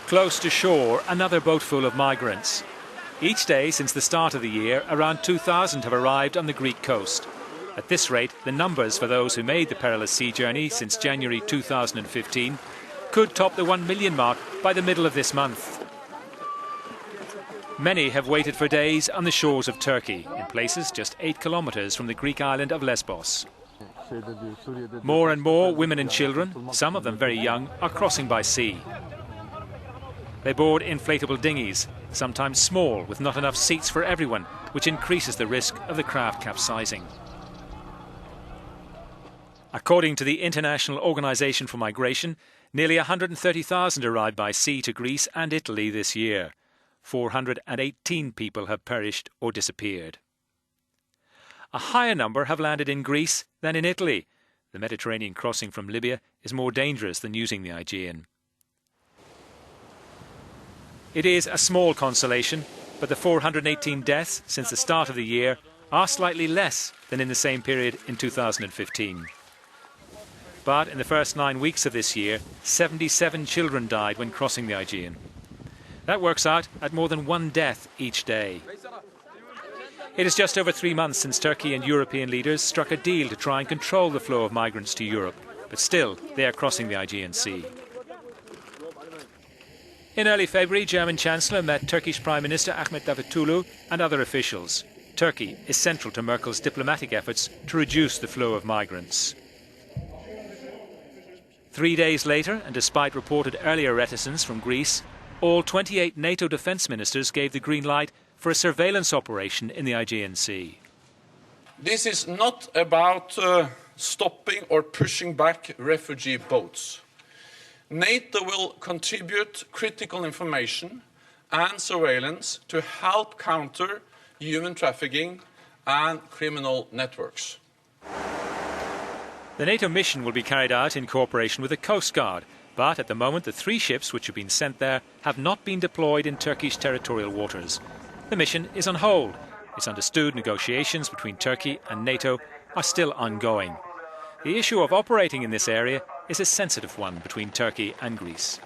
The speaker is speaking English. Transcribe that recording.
Close to shore, another boat full of migrants. Each day since the start of the year, around 2,000 have arrived on the Greek coast. At this rate, the numbers for those who made the perilous sea journey since January 2015 could top the 1 million mark by the middle of this month. Many have waited for days on the shores of Turkey, in places just 8 kilometres from the Greek island of Lesbos. More and more women and children, some of them very young, are crossing by sea. They board inflatable dingies, sometimes small, with not enough seats for everyone, which increases the risk of the craft capsizing. According to the International Organization for Migration, nearly 130,000 arrived by sea to Greece and Italy this year. 418 people have perished or disappeared. A higher number have landed in Greece than in Italy. The Mediterranean crossing from Libya is more dangerous than using the Aegean. It is a small consolation, but the 418 deaths since the start of the year are slightly less than in the same period in 2015. But in the first 9 weeks of this year, 77 children died when crossing the Aegean. That works out at more than 1 death each day. It is just over 3 months since Turkey and European leaders struck a deal to try and control the flow of migrants to Europe, but still they are crossing the Aegean Sea. In early February, German Chancellor met Turkish Prime Minister Ahmet Davutoglu and other officials. Turkey is central to Merkel's diplomatic efforts to reduce the flow of migrants. 3 days later, and despite reported earlier reticence from Greece, all 28 NATO defence ministers gave the green light for a surveillance operation in the Aegean Sea. This is not about stopping or pushing back refugee boats. NATO will contribute critical information and surveillance to help counter human trafficking and criminal networks. The NATO mission will be carried out in cooperation with the Coast Guard, but at the moment the 3 ships which have been sent there have not been deployed in Turkish territorial waters. The mission is on hold. It's understood negotiations between Turkey and NATO are still ongoing. The issue of operating in this area is a sensitive one between Turkey and Greece.